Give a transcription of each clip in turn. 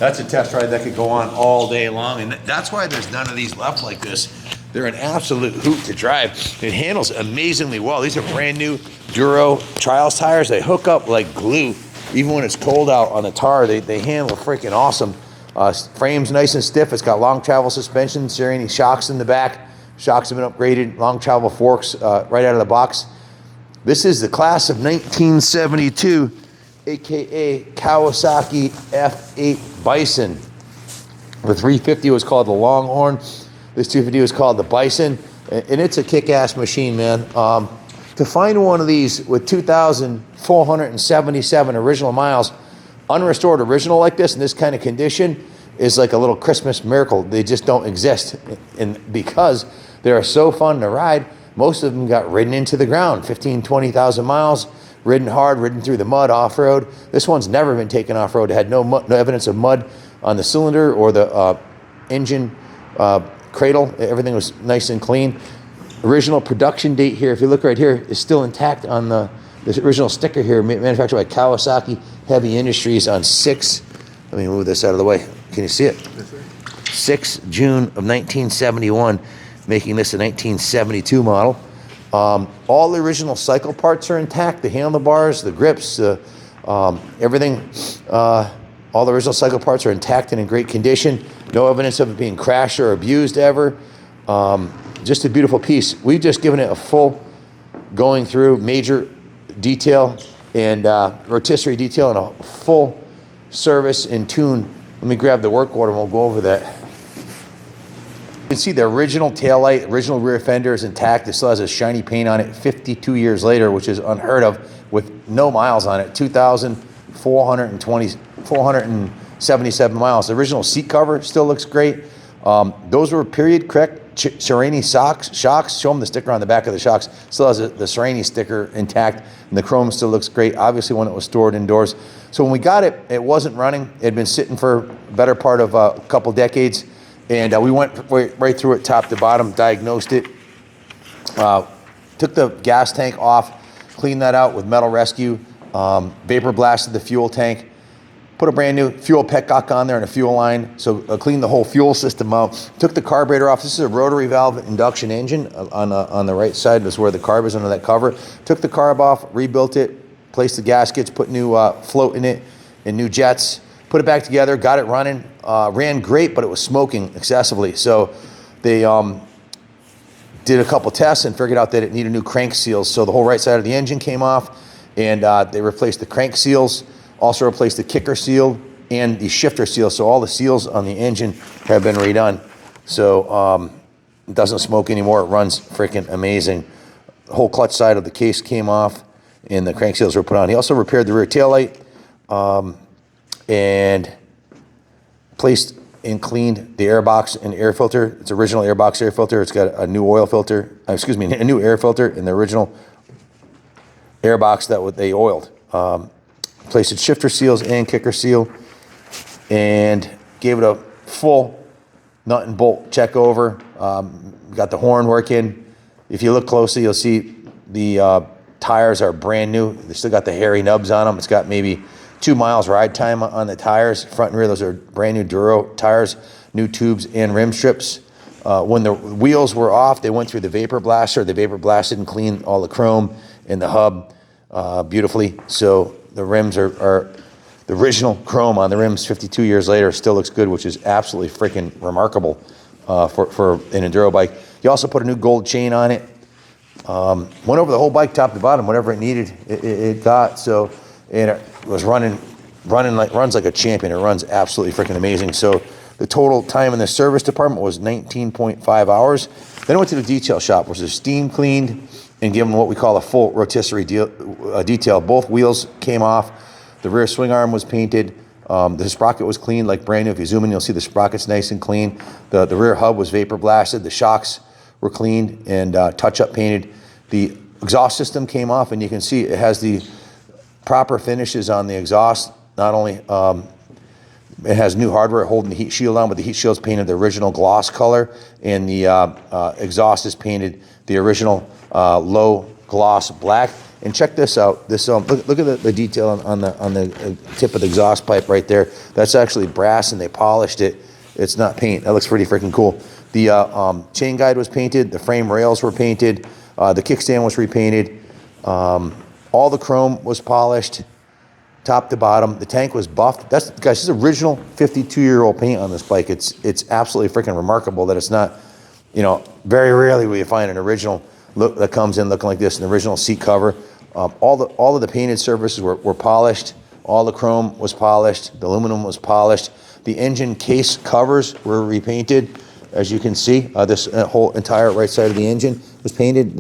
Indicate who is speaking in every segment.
Speaker 1: That's a test ride that could go on all day long, and that's why there's none of these left like this. They're an absolute hoot to drive. It handles amazingly well. These are brand new Duro Trials tires. They hook up like glue. Even when it's cold out on the tar, they handle freaking awesome. Frame's nice and stiff. It's got long travel suspension, Serenity shocks in the back. Shocks have been upgraded, long travel forks right out of the box. This is the class of 1972, AKA Kawasaki F8 Bison. The 350 was called the Longhorn. This 250 was called the Bison, and it's a kick-ass machine, man. To find one of these with 2,477 original miles, unrestored original like this in this kind of condition is like a little Christmas miracle. They just don't exist. And because they are so fun to ride, most of them got ridden into the ground, 15, 20,000 miles, ridden hard, ridden through the mud off-road. This one's never been taken off-road. It had no evidence of mud on the cylinder or the engine cradle. Everything was nice and clean. Original production date here, if you look right here, is still intact on the original sticker here, manufactured by Kawasaki Heavy Industries on 6, let me move this out of the way. Can you see it? 6 June of 1971, making this a 1972 model. All the original cycle parts are intact, the handlebars, the grips, everything. All the original cycle parts are intact and in great condition. No evidence of it being crashed or abused ever. Just a beautiful piece. We've just given it a full going through major detail and rotisserie detail and a full service and tune. Let me grab the work order and we'll go over that. You can see the original taillight, original rear fender is intact. It still has a shiny paint on it 52 years later, which is unheard of, with no miles on it. 477 miles. The original seat cover still looks great. Those were period correct Serenity shocks. Show them the sticker on the back of the shocks. Still has the Serenity sticker intact, and the chrome still looks great, obviously when it was stored indoors. So when we got it, it wasn't running. It had been sitting for the better part of a couple decades, and we went right through it top to bottom, diagnosed it, took the gas tank off, cleaned that out with metal rescue, vapor blasted the fuel tank, put a brand new fuel petcock on there and a fuel line, so cleaned the whole fuel system out. Took the carburetor off. This is a rotary valve induction engine on the right side. This is where the carb is under that cover. Took the carb off, rebuilt it, placed the gaskets, put new float in it and new jets, put it back together, got it running. Ran great, but it was smoking excessively. So they did a couple tests and figured out that it needed new crank seals. So the whole right side of the engine came off, and they replaced the crank seals. Also replaced the kicker seal and the shifter seal. So all the seals on the engine have been redone. So it doesn't smoke anymore. It runs freaking amazing. The whole clutch side of the case came off and the crank seals were put on. He also repaired the rear taillight and placed and cleaned the air box and air filter. It's original air box air filter. It's got a new oil filter, excuse me, a new air filter in the original air box that they oiled. Placed its shifter seals and kicker seal, and gave it a full nut and bolt check over. Got the horn working. If you look closely, you'll see the tires are brand new. They still got the hairy nubs on them. It's got maybe 2 miles ride time on the tires. Front and rear, those are brand new Duro tires, new tubes and rim strips. When the wheels were off, they went through the vapor blaster. The vapor blasted and cleaned all the chrome and the hub beautifully. So the rims are the original chrome on the rims 52 years later still looks good, which is absolutely freaking remarkable for an enduro bike. You also put a new gold chain on it. Went over the whole bike top to bottom, whatever it needed, it got. So, and it was runs like a champion. It runs absolutely freaking amazing. So the total time in the service department was 19.5 hours. Then I went to the detail shop, which is steam cleaned and given what we call a full rotisserie detail. Both wheels came off. The rear swing arm was painted. The sprocket was cleaned like brand new. If you zoom in, you'll see the sprocket's nice and clean. The rear hub was vapor blasted. The shocks were cleaned and touch-up painted. The exhaust system came off, and you can see it has the proper finishes on the exhaust. Not only it has new hardware holding the heat shield on, but the heat shield's painted the original gloss color, and the exhaust is painted the original low gloss black. And check this out. This look at the detail on the tip of the exhaust pipe right there. That's actually brass, and they polished it. It's not paint. That looks pretty freaking cool. The chain guide was painted. The frame rails were painted. The kickstand was repainted. All the chrome was polished, top to bottom. The tank was buffed. Guys, this is original 52-year-old paint on this bike. It's absolutely freaking remarkable that it's not, very rarely will you find an original look that comes in looking like this, an original seat cover. All of the painted surfaces were polished. All the chrome was polished. The aluminum was polished. The engine case covers were repainted. As you can see, this whole entire right side of the engine was painted.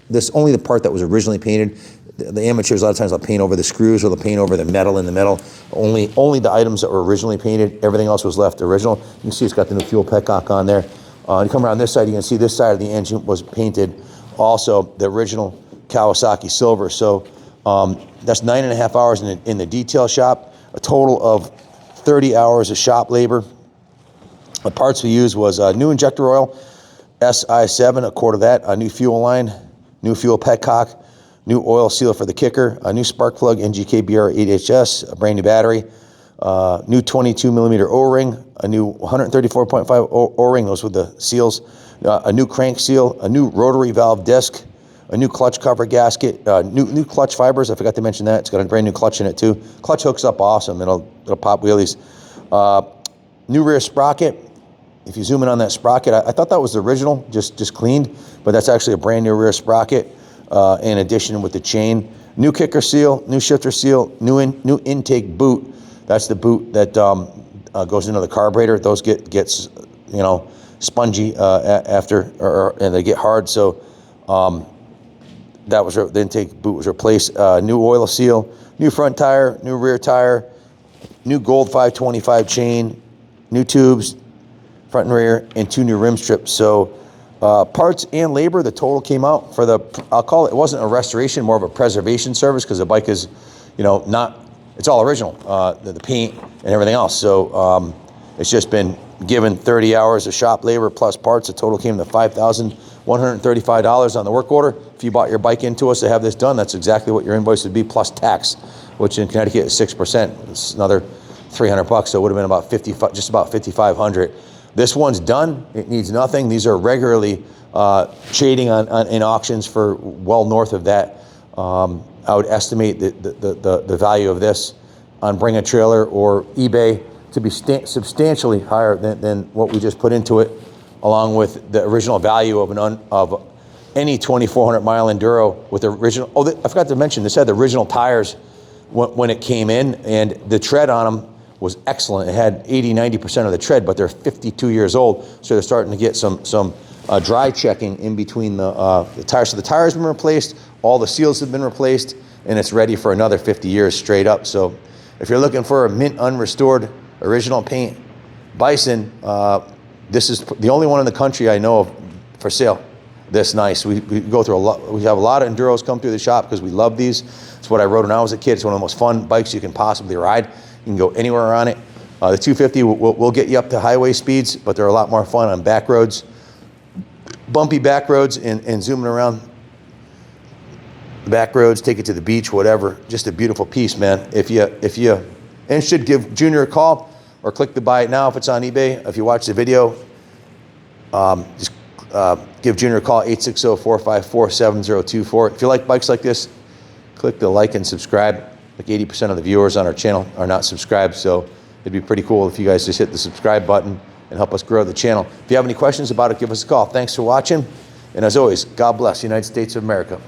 Speaker 1: This only the part that was originally painted. The amateurs a lot of times will paint over the screws or they'll paint over the metal in the metal. Only the items that were originally painted. Everything else was left original. You can see it's got the new fuel petcock on there. You come around this side, you can see this side of the engine was painted also the original Kawasaki silver. So that's 9.5 hours in the detail shop. A total of 30 hours of shop labor. The parts we used was new injector oil, SI7, a quart of that, a new fuel line, new fuel petcock, new oil seal for the kicker, a new spark plug, NGK-BR 8HS, a brand new battery, new 22 millimeter O-ring, a new 134.5 O-ring, those with the seals, a new crank seal, a new rotary valve disc, a new clutch cover gasket, new clutch fibers. I forgot to mention that. It's got a brand new clutch in it too. Clutch hooks up awesome. It'll pop wheelies. New rear sprocket. If you zoom in on that sprocket, I thought that was the original, just cleaned, but that's actually a brand new rear sprocket. In addition with the chain, new kicker seal, new shifter seal, new intake boot. That's the boot that goes into the carburetor. Those gets spongy after, and they get hard. So that was the intake boot was replaced. New oil seal, new front tire, new rear tire, new gold 525 chain, new tubes, front and rear, and 2 new rim strips. So parts and labor, the total came out for I'll call it wasn't a restoration, more of a preservation service, because the bike is, it's all original, the paint and everything else. So it's just been given 30 hours of shop labor plus parts. The total came to $5,135 on the work order. If you bought your bike into us to have this done, that's exactly what your invoice would be, plus tax, which in Connecticut is 6%. It's another $300, so it would have been about just about $5,500. This one's done. It needs nothing. These are regularly trading in auctions for well north of that. I would estimate the value of this on Bring a Trailer or eBay to be substantially higher than what we just put into it, along with the original value of any 2,400 mile enduro with the original. Oh, I forgot to mention, this had the original tires when it came in, and the tread on them was excellent. It had 80-90% of the tread, but they're 52 years old, so they're starting to get some dry checking in between the tires. So the tires have been replaced, all the seals have been replaced, and it's ready for another 50 years straight up. So if you're looking for a mint unrestored original paint Bison, this is the only one in the country I know of for sale this nice. We go through a lot. We have a lot of enduros come through the shop because we love these. It's what I rode when I was a kid. It's one of the most fun bikes you can possibly ride. You can go anywhere on it. The 250 will get you up to highway speeds, but they're a lot more fun on back roads, bumpy back roads, and zooming around the back roads, take it to the beach, whatever. Just a beautiful piece, man. If you interested, give Junior a call or click to buy it now if it's on eBay. If you watch the video, just give Junior a call, 860-454-7024. If you like bikes like this, click the like and subscribe. Like 80% of the viewers on our channel are not subscribed, so it'd be pretty cool if you guys just hit the subscribe button and help us grow the channel. If you have any questions about it, give us a call. Thanks for watching, and as always, God bless the United States of America.